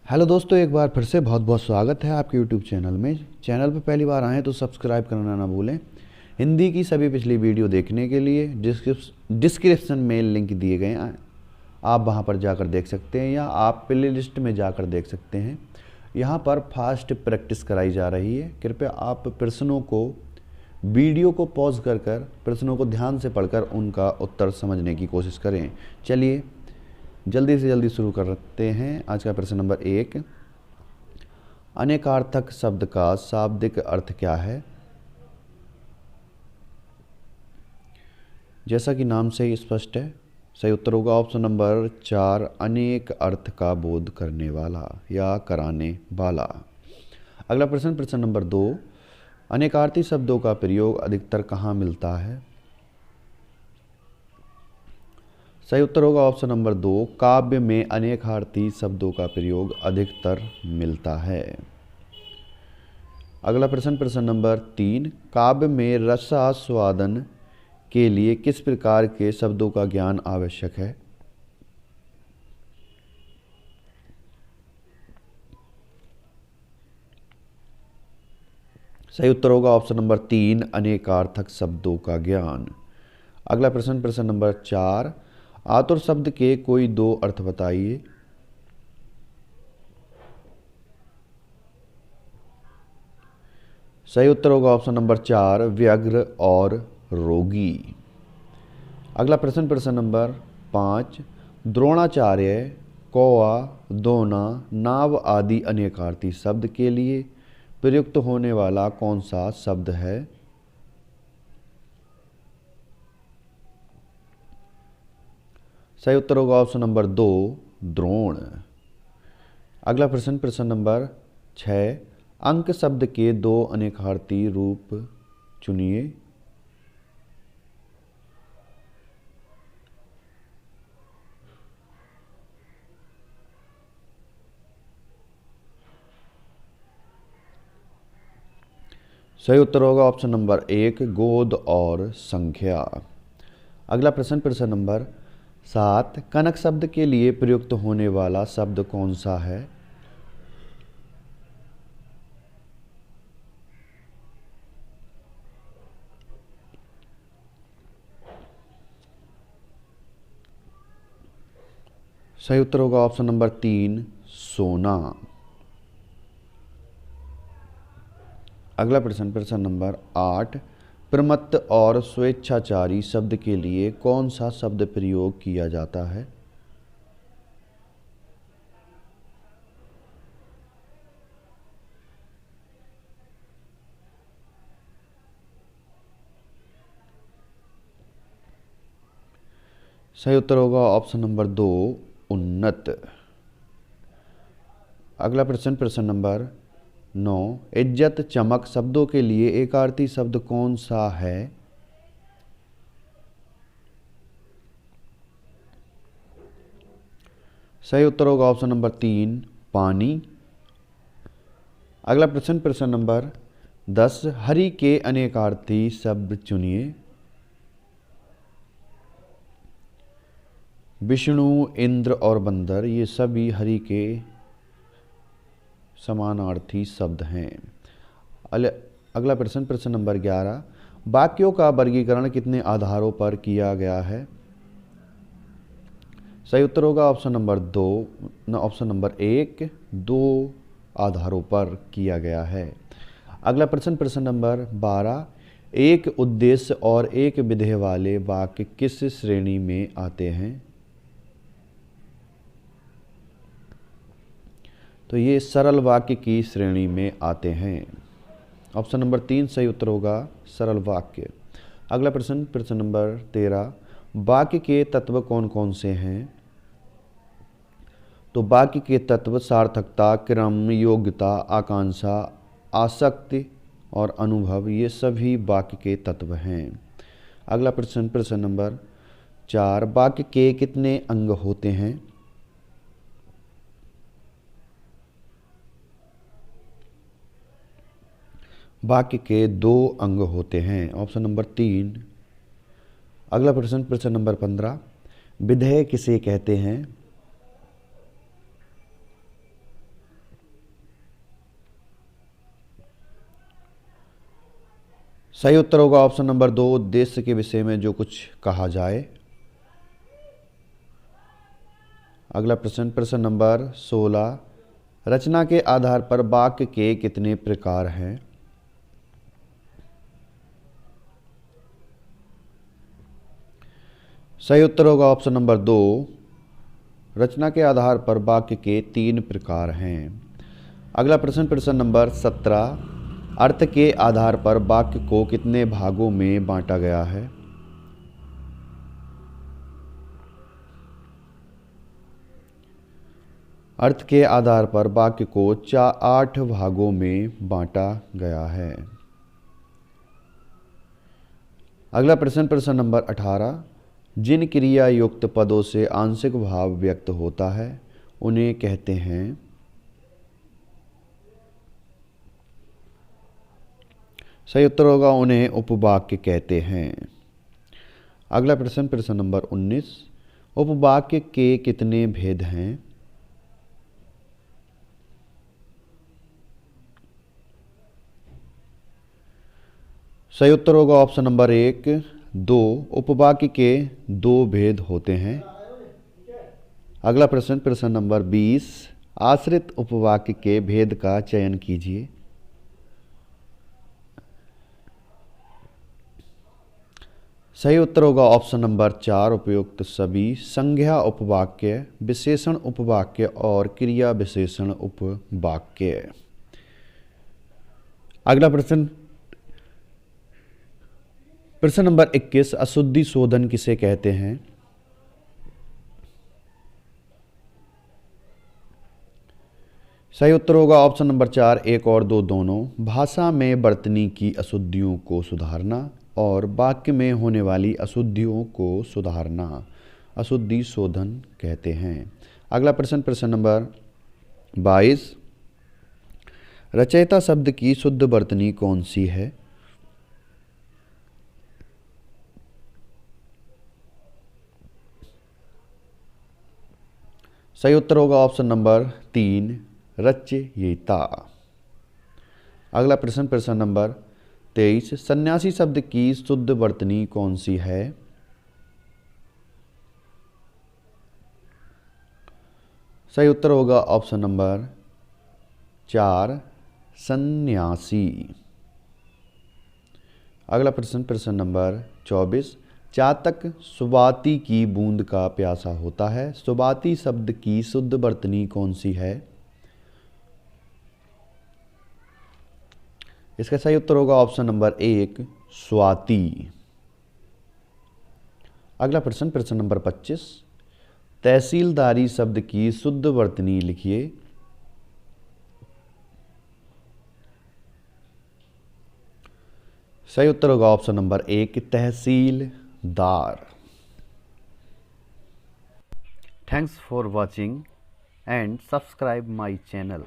Hello दोस्तों, एक बार फिर से बहुत बहुत स्वागत है आपके यूट्यूब चैनल में। चैनल पर पहली बार आएँ तो सब्सक्राइब करना ना भूलें। हिंदी की सभी पिछली वीडियो देखने के लिए डिस्क्रिप्शन में लिंक दिए गए हैं, आप वहां पर जाकर देख सकते हैं या आप प्ले लिस्ट में जाकर देख सकते हैं। यहाँ पर फास्ट प्रैक्टिस कराई जा रही है। कृपया आप प्रश्नों को वीडियो को पॉज कर प्रश्नों को ध्यान से पढ़कर उनका उत्तर समझने की कोशिश करें। चलिए जल्दी से जल्दी शुरू करते हैं। आज का प्रश्न नंबर 1, अनेकार्थक शब्द का शाब्दिक अर्थ क्या है? जैसा कि नाम से ही स्पष्ट है, सही उत्तर होगा ऑप्शन नंबर 4, अनेक अर्थ का बोध करने वाला या कराने वाला। अगला प्रश्न नंबर 2, अनेकार्थी शब्दों का प्रयोग अधिकतर कहाँ मिलता है? सही उत्तर होगा ऑप्शन नंबर 2, काव्य में अनेकार्थी शब्दों का प्रयोग अधिकतर मिलता है। अगला प्रश्न नंबर 3, काव्य में रसास्वादन के लिए किस प्रकार के शब्दों का ज्ञान आवश्यक है? सही उत्तर होगा ऑप्शन नंबर 3, अनेकार्थक शब्दों का ज्ञान। अगला प्रश्न नंबर 4, आतुर शब्द के कोई 2 अर्थ बताइए। सही उत्तर होगा ऑप्शन नंबर 4, व्यग्र और रोगी। अगला प्रश्न नंबर 5, द्रोणाचार्य, कौवा, दोना, नाव आदि अनेकार्थी शब्द के लिए प्रयुक्त होने वाला कौन सा शब्द है? सही उत्तर होगा ऑप्शन नंबर 2, द्रोण। अगला प्रश्न नंबर 6, अंक शब्द के 2 अनेकार्थी रूप चुनिए। सही उत्तर होगा ऑप्शन नंबर 1, गोद और संख्या। अगला प्रश्न नंबर 7, कनक शब्द के लिए प्रयुक्त होने वाला शब्द कौन सा है? सही उत्तर होगा ऑप्शन नंबर 3, सोना। अगला प्रश्न नंबर 8, प्रमत्त और स्वेच्छाचारी शब्द के लिए कौन सा शब्द प्रयोग किया जाता है? सही उत्तर होगा ऑप्शन नंबर 2, उन्नत। अगला प्रश्न नंबर 9, इज्जत चमक शब्दों के लिए एकार्थी शब्द कौन सा है? सही उत्तर होगा ऑप्शन नंबर 3, पानी। अगला प्रश्न नंबर 10, हरि के अनेकार्थी शब्द चुनिए। विष्णु, इंद्र और बंदर ये सभी हरि के समानार्थी शब्द हैं। अगला प्रश्न नंबर 11, वाक्यों का वर्गीकरण कितने आधारों पर किया गया है? सही उत्तर होगा ऑप्शन नंबर 1, 2 आधारों पर किया गया है। अगला प्रश्न नंबर 12, एक उद्देश्य और एक विधेय वाले वाक्य किस श्रेणी में आते हैं? तो ये सरल वाक्य की श्रेणी में आते हैं। ऑप्शन नंबर 3 सही उत्तर होगा, सरल वाक्य। अगला प्रश्न नंबर 13, वाक्य के तत्व कौन कौन से हैं? तो वाक्य के तत्व सार्थकता, क्रम, योग्यता, आकांक्षा, आसक्ति और अनुभव ये सभी वाक्य के तत्व हैं। अगला प्रश्न नंबर 4, वाक्य के कितने अंग होते हैं? वाक्य के 2 अंग होते हैं। Option number 3। अगला प्रश्न नंबर 15, विधेय किसे कहते हैं? सही उत्तर होगा ऑप्शन नंबर 2, उद्देश्य के विषय में जो कुछ कहा जाए। अगला प्रश्न, प्रश्न नंबर 16, रचना के आधार पर वाक्य के कितने प्रकार हैं? सही उत्तर होगा ऑप्शन नंबर 2, रचना के आधार पर वाक्य के 3 प्रकार हैं। अगला प्रश्न, प्रश्न नंबर 17, अर्थ के आधार पर वाक्य को कितने भागों में बांटा गया है? अर्थ के आधार पर वाक्य को 8 भागों में बांटा गया है। अगला प्रश्न, प्रश्न नंबर 18, जिन क्रिया युक्त पदों से आंशिक भाव व्यक्त होता है उन्हें कहते हैं? सही उत्तर होगा उन्हें उपवाक्य कहते हैं। अगला प्रश्न, प्रश्न नंबर 19, उपवाक्य के कितने भेद हैं? सही उत्तर होगा ऑप्शन नंबर 1, 2। उपवाक्य के 2 भेद होते हैं। अगला प्रश्न, प्रश्न नंबर 20, आश्रित उपवाक्य के भेद का चयन कीजिए। सही उत्तर होगा ऑप्शन नंबर 4, उपयुक्त सभी संज्ञा उपवाक्य, विशेषण उपवाक्य और क्रिया विशेषण उपवाक्य। अगला प्रश्न, प्रश्न नंबर 21, अशुद्धि शोधन किसे कहते हैं? सही उत्तर होगा ऑप्शन नंबर 4, 1 और 2 दोनों। भाषा में बरतनी की अशुद्धियों को सुधारना और वाक्य में होने वाली अशुद्धियों को सुधारना अशुद्धि शोधन कहते हैं। अगला प्रश्न, प्रश्न नंबर 22, रचयिता शब्द की शुद्ध वर्तनी कौन सी है? सही उत्तर होगा ऑप्शन नंबर 3, रचयिता। अगला प्रश्न, प्रश्न नंबर 23, सन्यासी शब्द की शुद्ध वर्तनी कौन सी है? सही उत्तर होगा ऑप्शन नंबर 4, सन्यासी। अगला प्रश्न, प्रश्न नंबर 24, चातक सुबाती की बूंद का प्यासा होता है। सुबाती शब्द की शुद्ध वर्तनी कौन सी है? इसका सही उत्तर होगा ऑप्शन नंबर 1, स्वाति। अगला प्रश्न, प्रश्न नंबर 25, तहसीलदारी शब्द की शुद्ध वर्तनी लिखिए। सही उत्तर होगा option number 1, tehsildar. Thanks for watching and subscribe my channel.